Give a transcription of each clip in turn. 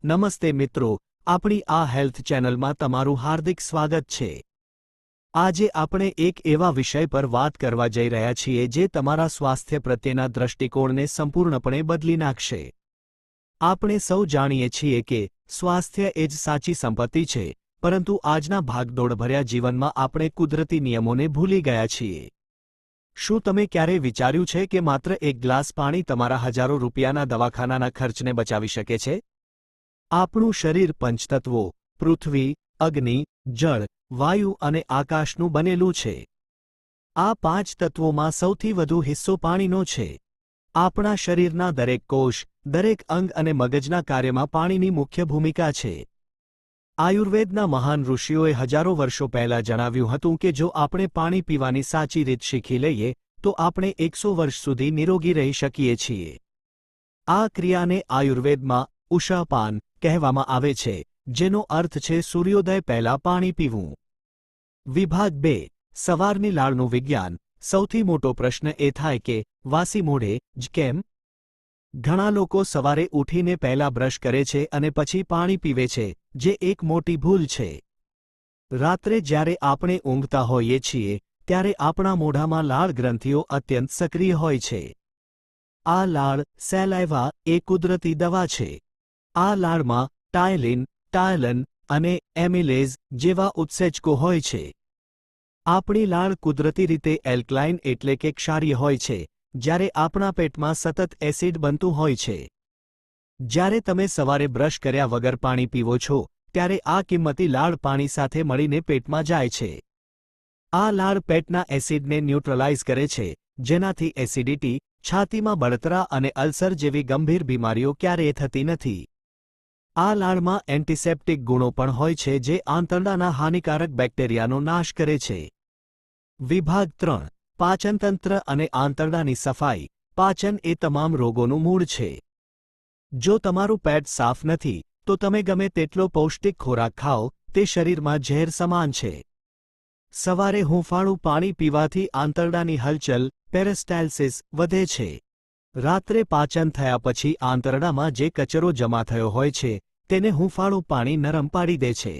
નમસ્તે મિત્રો, આપણી આ હેલ્થ ચેનલમાં તમારું હાર્દિક સ્વાગત છે। આજે આપણે એક એવા વિષય પર વાત કરવા જઈ રહ્યા છીએ જે તમારા સ્વાસ્થ્ય પ્રત્યેના દૃષ્ટિકોણને સંપૂર્ણપણે બદલી નાખશે। આપણે સૌ જાણીએ છીએ કે સ્વાસ્થ્ય એ જ સાચી સંપત્તિ છે, પરંતુ આજના ભાગદોડભર્યા જીવનમાં આપણે કુદરતી નિયમોને ભૂલી ગયા છીએ। શું તમે ક્યારેય વિચાર્યું છે કે માત્ર એક ગ્લાસ પાણી તમારા હજારો રૂપિયાના દવાખાનાના ખર્ચને બચાવી શકે છે? આપણું શરીર પંચતત્વો પૃથ્વી, અગ્નિ, જળ, વાયુ અને આકાશનું બનેલું છે। આ પાંચ તત્વોમાં સૌથી વધુ હિસ્સો પાણીનો છે। આપણા શરીરના દરેક કોષ, દરેક અંગ અને મગજના કાર્યમાં પાણીની મુખ્ય ભૂમિકા છે। આયુર્વેદના મહાન ઋષિઓએ હજારો વર્ષો પહેલા જણાવ્યું હતું કે જો આપણે પાણી પીવાની સાચી રીત શીખી લઈએ તો આપણે 100 વર્ષ સુધી નિરોગી રહી શકીએ છીએ। આ ક્રિયાને આયુર્વેદમાં ઉષાપાન કહેવામાં આવે છે, જેનો અર્થ છે સૂર્યોદય પહેલા પાણી પીવું। વિભાગ 2 સવારની લાળનું વિજ્ઞાન। સૌથી મોટો પ્રશ્ન એ થાય કે વાસી મોઢે જ કેમ? ઘણા લોકો સવારે ઉઠીને પહેલા બ્રશ કરે છે અને પછી પાણી પીવે છે, જે એક મોટી ભૂલ છે। રાત્રે જ્યારે આપણે ઊંઘતા હોઈએ છીએ ત્યારે આપણા મોઢામાં લાળ ગ્રંથિઓ અત્યંત સક્રિય હોય છે। આ લાળ સેલાઇવા એ કુદરતી દવા છે। આ લાળમાં ટાયલિન, ટાયલન અને એમિલેઝ જેવા ઉત્સેચકો હોય છે। આપણી લાળ કુદરતી રીતે એલ્કલાઇન એટલે કે ક્ષારીય હોય છે, જ્યારે આપણા પેટમાં સતત એસિડ બનતું હોય છે। જ્યારે તમે સવારે બ્રશ કર્યા વગર પાણી પીવો છો ત્યારે આ કિંમતી લાળ પાણી સાથે મળીને પેટમાં જાય છે। આ લાળ પેટના એસિડને ન્યુટ્રલાઇઝ કરે છે, જેનાથી એસિડિટી, છાતીમાં બળતરા અને અલ્સર જેવી ગંભીર બીમારીઓ ક્યારેય થતી નથી। આ લાળમાં એન્ટિસેપ્ટિક ગુણો પણ હોય છે જે આંતરડાના હાનિકારક બેક્ટેરિયાનો નાશ કરે છે। વિભાગ 3 પાચનતંત્ર અને આંતરડાની સફાઈ। પાચન એ તમામ રોગોનું મૂળ છે। જો તમારું પેટ સાફ નથી તો તમે ગમે તેટલો પૌષ્ટિક ખોરાક ખાઓ, તે શરીરમાં ઝેર સમાન છે। સવારે હૂંફાળું પાણી પીવાથી આંતરડાની હલચલ પેરેસ્ટાલ્સિસ વધે છે। રાત્રે પાચન થયા પછી આંતરડામાં જે કચરો જમા થયો હોય છે તેને હૂંફાળું પાણી નરમ પાડી દે છે।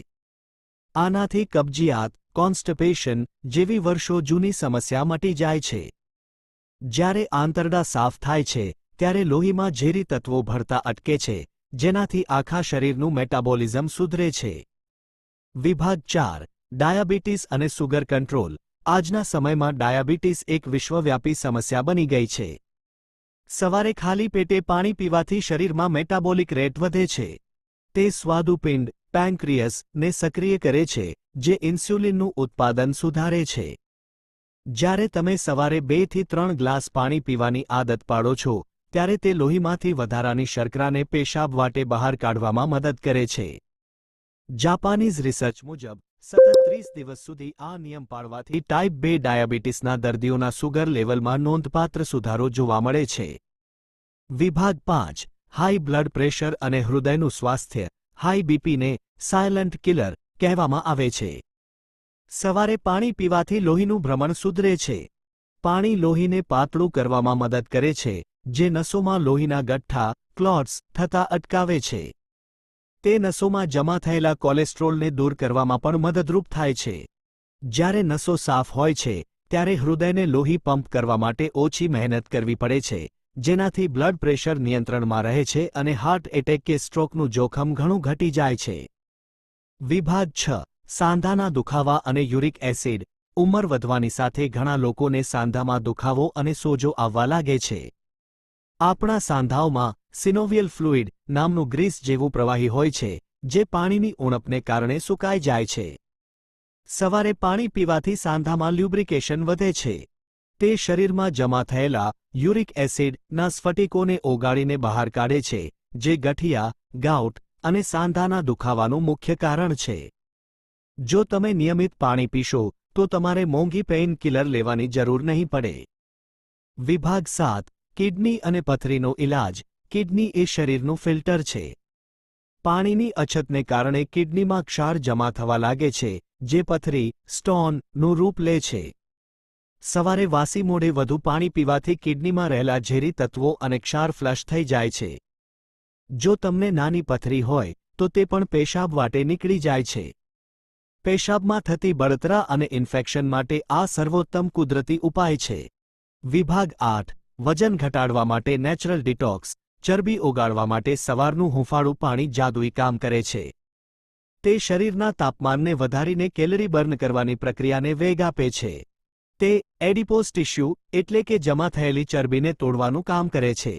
આનાથી કબજિયાત, કોન્સ્ટિપેશન જેવી વર્ષો જૂની સમસ્યા મટી જાય છે। જ્યારે આંતરડા સાફ થાય છે ત્યારે લોહીમાં ઝેરી તત્વો ભળતા અટકે છે, જેનાથી આખા શરીરનું મેટાબોલિઝમ સુધરે છે। વિભાગ 4 ડાયાબિટીસ અને સુગર કંટ્રોલ। આજના સમયમાં ડાયાબિટીસ એક વિશ્વવ્યાપી સમસ્યા બની ગઈ છે। સવારે ખાલી પેટે પાણી પીવાથી શરીરમાં મેટાબોલિક રેટ વધે છે। તે સ્વાદુપિંડ પેન્ક્રિયસ ને સક્રિય કરે છે, જે ઇન્સ્યુલિનનું ઉત્પાદન સુધારે છે। જ્યારે તમે સવારે 2 થી 3 ગ્લાસ પાણી પીવાની આદત પાડો છો ત્યારે તે લોહીમાંથી વધારાની શર્કરાને પેશાબ વાટે બહાર કાઢવામાં મદદ કરે છે। જાપાનીઝ રિસર્ચ મુજબ સતત 30 દિવસ સુધી આ નિયમ પાળવાથી ટાઈપ 2 ડાયાબિટીસના દર્દીઓના સુગર લેવલમાં નોંધપાત્ર સુધારો જોવા મળે છે। વિભાગ 5 હાઈ બ્લડ પ્રેશર અને હૃદયનું સ્વાસ્થ્ય। હાઈ બીપીને સાયલન્ટ કિલર કહેવામાં આવે છે। સવારે પાણી પીવાથી લોહીનું ભ્રમણ સુધરે છે। પાણી લોહીને પાતળું કરવામાં મદદ કરે છે, જે નસોમાં લોહીના ગઠ્ઠા ક્લોટ્સ થતા અટકાવે છે। તે નસોમાં જમા થયેલા કોલેસ્ટ્રોલને દૂર કરવામાં પણ મદદરૂપ થાય છે। જ્યારે નસો સાફ હોય છે ત્યારે હૃદયને લોહી પંપ કરવા માટે ઓછી મહેનત કરવી પડે છે, જેનાથી બ્લડ પ્રેશર નિયંત્રણમાં રહે છે અને હાર્ટ એટેક કે સ્ટ્રોકનું જોખમ ઘણું ઘટી જાય છે। વિભાગ 6 સાંધાના દુખાવા અને યુરિક એસિડ। ઉંમર વધવાની સાથે ઘણા લોકોને સાંધામાં દુખાવો અને સોજો આવવા લાગે છે। આપણા સાંધાઓમાં સિનોવિયલ ફ્લુઇડ નામનું ગ્રીસ જેવું પ્રવાહી હોય છે, જે પાણીની ઉણપને કારણે સુકાઈ જાય છે। સવારે પાણી પીવાથી સાંધામાં લ્યુબ્રિકેશન વધે છે। તે શરીરમાં જમા થયેલા યુરિક એસિડના સ્ફટિકોને ઓગાળીને બહાર કાઢે છે, જે ગઠિયા, ગાઉટ અને સાંધાના દુખાવાનું મુખ્ય કારણ છે। જો તમે નિયમિત પાણી પીશો તો તમારે મોંઘી પેઇન કિલર લેવાની જરૂર નહીં પડે। વિભાગ 7 કિડની અને પથરીનો ઇલાજ। કિડની એ શરીરનું ફિલ્ટર છે। પાણીની અછતને કારણે કિડનીમાં ક્ષાર જમા થવા લાગે છે, જે પથરી સ્ટોનનું રૂપ લે છે। સવારે વાસી મોઢે વધુ પાણી પીવાથી કિડનીમાં રહેલા ઝેરી તત્વો અને ક્ષાર ફ્લશ થઈ જાય છે। જો તમને નાની પથરી હોય તો તે પણ પેશાબ વાટે નીકળી જાય છે. પેશાબમાં થતી બળતરા અને ઇન્ફેક્શન માટે આ સર્વોત્તમ કુદરતી ઉપાય છે. વિભાગ 8 વજન ઘટાડવા માટે નેચરલ ડિટોક્સ. ચરબી ઓગાળવા માટે સવારનું હૂંફાળું પાણી જાદુઈ કામ કરે છે. તે શરીરના તાપમાનને વધારીને કેલરી બર્ન કરવાની પ્રક્રિયાને વેગ આપે છે. તે એડિપોઝ ટિશ્યુ એટલે કે જમા થયેલી ચરબીને તોડવાનું કામ કરે છે.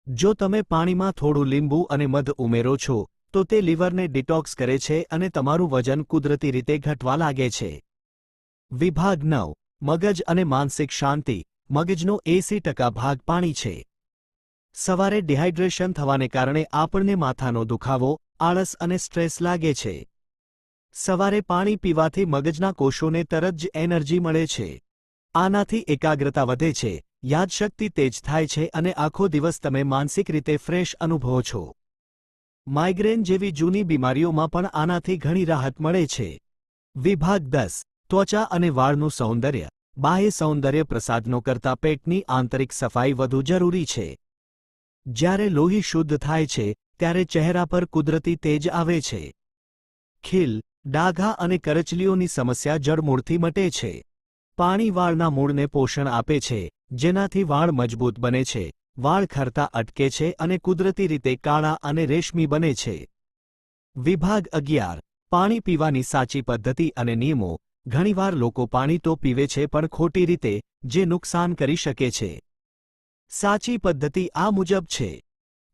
જો તમે પાણીમાં થોડું લીંબુ અને મધ ઉમેરો છો તો તે લીવરને ડિટોક્સ કરે છે અને તમારું વજન કુદરતી રીતે ઘટવા લાગે છે. વિભાગ 9 મગજ અને માનસિક શાંતિ. મગજનો 80% ભાગ પાણી છે. સવારે ડિહાઇડ્રેશન થવાને કારણે આપણને માથાનો દુખાવો, આળસ અને સ્ટ્રેસ લાગે છે. સવારે પાણી પીવાથી મગજના કોષોને તરત જ એનર્જી મળે છે. આનાથી એકાગ્રતા વધે છે, યાદશક્તિ તેજ થાય છે અને આખો દિવસ તમે માનસિક રીતે ફ્રેશ અનુભવો છો. માઇગ્રેન જેવી જૂની બીમારીઓમાં પણ આનાથી ઘણી રાહત મળે છે. વિભાગ 10 ત્વચા અને વાળનું સૌંદર્ય. બાહ્ય સૌંદર્ય પ્રસાધનો કરતાં પેટની આંતરિક સફાઈ વધુ જરૂરી છે. જ્યારે લોહી શુદ્ધ થાય છે ત્યારે ચહેરા પર કુદરતી તેજ આવે છે. ખીલ, ડાઘા અને કરચલીઓની સમસ્યા જડમૂળથી મટે છે. પાણી વાળના મૂળને પોષણ આપે છે, જેનાથી વાળ મજબૂત બને છે, વાળ ખરતા અટકે છે અને કુદરતી રીતે કાળા અને રેશમી બને છે. વિભાગ 11 પાણી પીવાની સાચી પદ્ધતિ અને નિયમો. ઘણીવાર લોકો પાણી તો પીવે છે પણ ખોટી રીતે, જે નુકસાન કરી શકે છે. સાચી પદ્ધતિ આ મુજબ છે.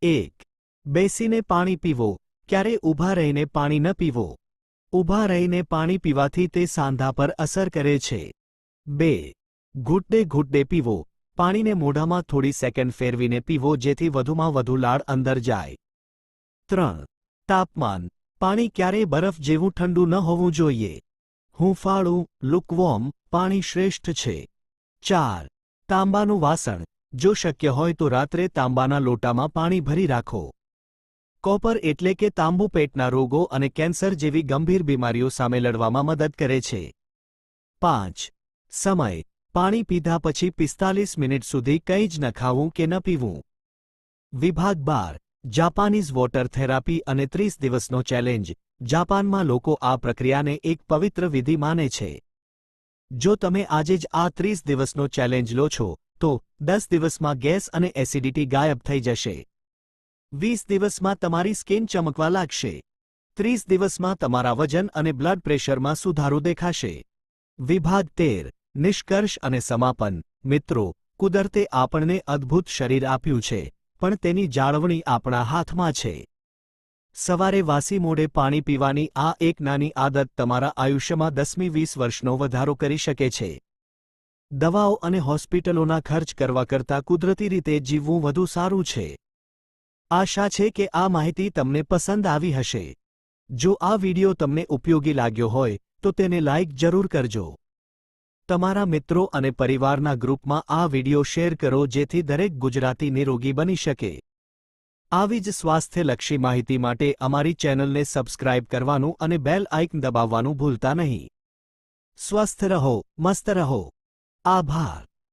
1. બેસીને પાણી પીવો. ક્યારે ઊભા રહીને પાણી ન પીવો. ઊભા રહીને પાણી પીવાથી તે સાંધા પર અસર કરે છે. 2. ઘૂંટડે ઘૂંટડે પીવો. પાણીને મોઢામાં થોડી સેકન્ડ ફેરવીને પીવો જેથી વધુમાં વધુ લાળ અંદર જાય. 3. તાપમાન. પાણી ક્યારેય બરફ જેવું ઠંડુ ન હોવું જોઈએ. હૂંફાળું, લુકવોર્મ પાણી શ્રેષ્ઠ છે. 4. તાંબાનું વાસણ. જો શક્ય હોય તો રાત્રે તાંબાના લોટામાં પાણી ભરી રાખો. કોપર એટલે કે તાંબુ પેટના રોગો અને કેન્સર જેવી ગંભીર બીમારીઓ સામે લડવામાં મદદ કરે છે. 5. સમય. પાણી પીધા પછી 45 મિનિટ સુધી કંઈ જ ન ખાવું કે ન પીવું. વિભાગ 12 જાપાનીઝ વોટર થેરાપી અને 30 દિવસનો ચેલેન્જ. જાપાનમાં લોકો આ પ્રક્રિયાને એક પવિત્ર વિધિ માને છે. જો તમે આજે જ આ 30 દિવસનો ચેલેન્જ લો છો તો 10 દિવસમાં ગેસ અને એસિડિટી ગાયબ થઈ જશે. 20 દિવસમાં તમારી સ્કિન ચમકવા લાગશે. 30 દિવસમાં તમારા વજન અને બ્લડ પ્રેશરમાં સુધારો દેખાશે. વિભાગ 13 નિષ્કર્ષ અને સમાપન. મિત્રો, કુદરતે આપણને અદ્ભુત શરીર આપ્યું છે, પણ તેની જાળવણી આપણા હાથમાં છે. સવારે વાસી મોઢે પાણી પીવાની આ એક નાની આદત તમારા આયુષ્યમાં 10-20 વર્ષનો વધારો કરી શકે છે. દવાઓ અને હોસ્પિટલોના ખર્ચ કરવા કરતાં કુદરતી રીતે જીવવું વધુ સારું છે. આશા છે કે આ માહિતી તમને પસંદ આવી હશે. જો આ વિડિયો તમને ઉપયોગી લાગ્યો હોય તો તેને લાઇક જરૂર કરજો. તમારા મિત્રો અને પરિવારના ગ્રુપમાં આ વિડિયો શેર કરો જેથી દરેક ગુજરાતી નિરોગી બની શકે. આવી જ સ્વાસ્થ્યલક્ષી માહિતી માટે અમારી ચેનલને સબસ્ક્રાઇબ કરવાનું અને બેલ આઇકન દબાવવાનું ભૂલતા નહીં. સ્વસ્થ રહો, મસ્ત રહો. આભાર.